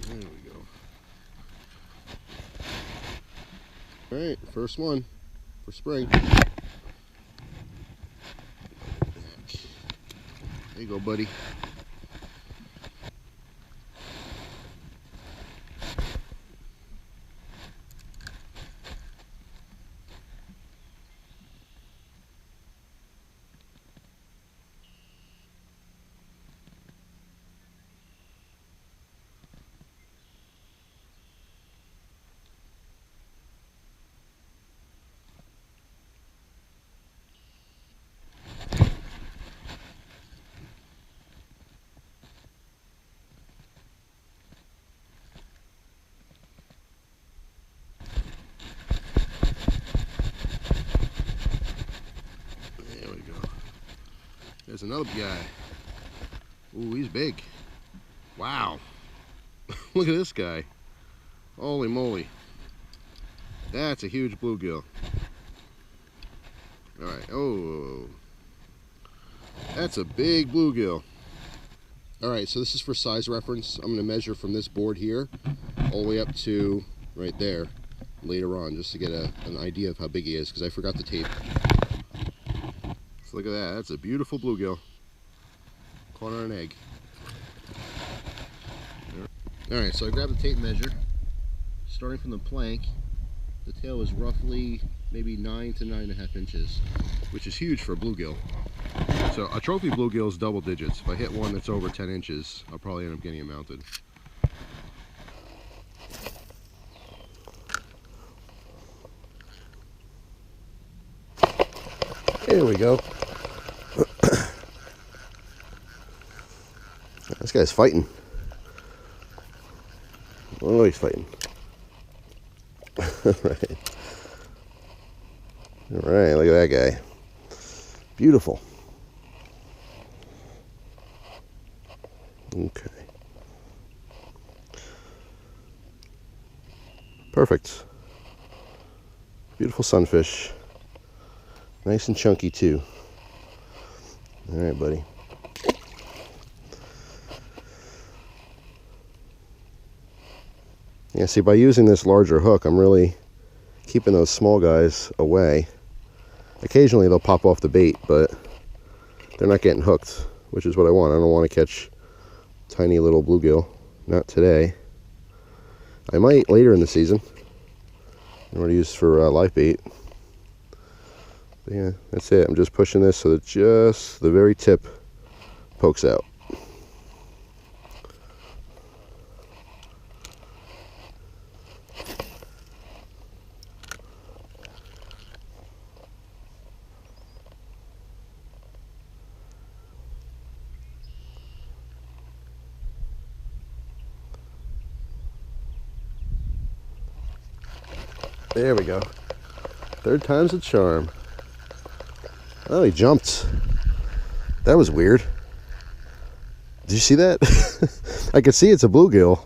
There we go. Alright, first one for spring. There you go, buddy. There's another guy. Ooh, he's big. Wow. Look at this guy. Holy moly. That's a huge bluegill. Alright, oh. That's a big bluegill. Alright, so this is for size reference. I'm going to measure from this board here all the way up to right there later on, just to get an idea of how big he is, because I forgot the tape. So look at that, that's a beautiful bluegill. Caught on an egg. Alright, so I grabbed the tape measure. Starting from the plank, the tail is roughly maybe 9 to 9.5 inches, which is huge for a bluegill. So a trophy bluegill is double digits. If I hit one that's over 10 inches, I'll probably end up getting it mounted. There we go. This guy's fighting. Oh, he's fighting. Alright. Alright, look at that guy. Beautiful. Okay. Perfect. Beautiful sunfish. Nice and chunky too. Alright, buddy. Yeah, see, by using this larger hook, I'm really keeping those small guys away. Occasionally they'll pop off the bait, but they're not getting hooked, which is what I want. I don't want to catch tiny little bluegill. Not today. I might later in the season. I'm going to use for live bait. But yeah, that's it. I'm just pushing this so that just the very tip pokes out. There we go. Third time's a charm. Oh, he jumped. That was weird. Did you see that? I could see it's a bluegill,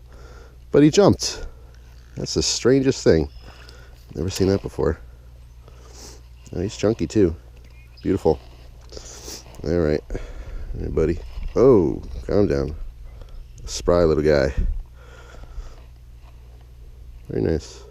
but he jumped. That's the strangest thing. Never seen that before. Oh, he's chunky too. Beautiful. All right. Hey, buddy. Oh, calm down. Spry little guy. Very nice.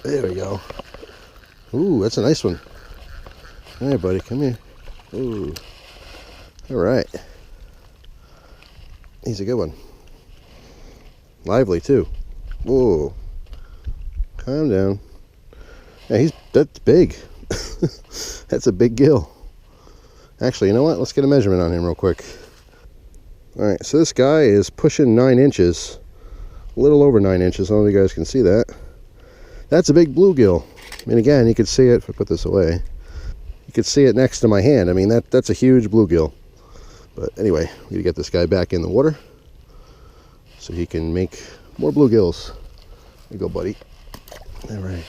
There we go. Ooh, that's a nice one. All right, buddy, come here. Ooh. All right. He's a good one. Lively, too. Whoa. Calm down. Yeah, that's big. That's a big gill. Actually, you know what? Let's get a measurement on him real quick. All right, so this guy is pushing 9 inches. A little over 9 inches. I don't know if you guys can see that. That's a big bluegill. I mean, again, you could see it if I put this away. You could see it next to my hand. I mean, that's a huge bluegill. But anyway, we gotta get this guy back in the water so he can make more bluegills. There you go, buddy. All right.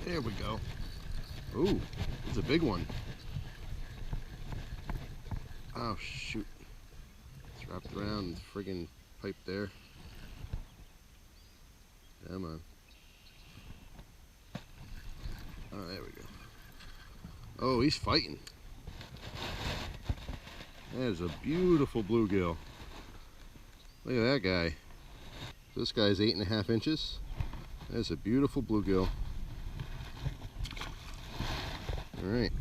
There we go. Ooh, it's a big one. Oh shoot. It's wrapped around the friggin' pipe there. Come on. Oh, there we go. Oh, he's fighting. That is a beautiful bluegill. Look at that guy. This guy's 8.5 inches. That's a beautiful bluegill. All right.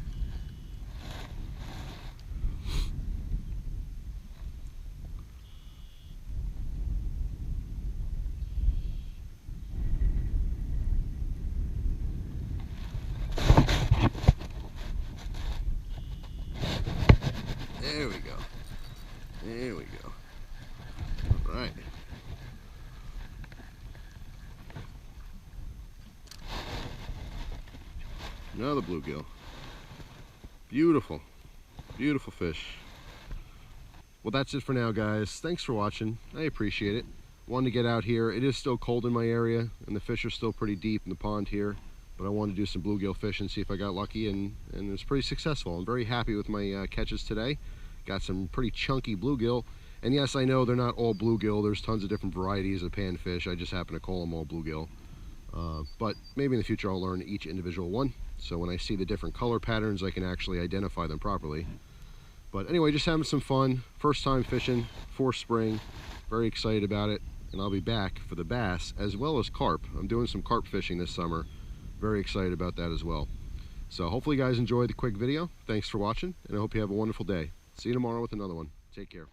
There we go. There we go. All right. Another bluegill. Beautiful. Beautiful fish. Well, that's it for now, guys. Thanks for watching. I appreciate it. Wanted to get out here. It is still cold in my area, and the fish are still pretty deep in the pond here. But I wanted to do some bluegill fishing, see if I got lucky, and it was pretty successful. I'm very happy with my catches today. Got some pretty chunky bluegill. And yes, I know they're not all bluegill. There's tons of different varieties of panfish. I just happen to call them all bluegill. But maybe in the future I'll learn each individual one. So when I see the different color patterns, I can actually identify them properly. But anyway, just having some fun. First time fishing for spring. Very excited about it. And I'll be back for the bass as well as carp. I'm doing some carp fishing this summer. Very excited about that as well. So hopefully you guys enjoyed the quick video. Thanks for watching, and I hope you have a wonderful day. See you tomorrow with another one. Take care.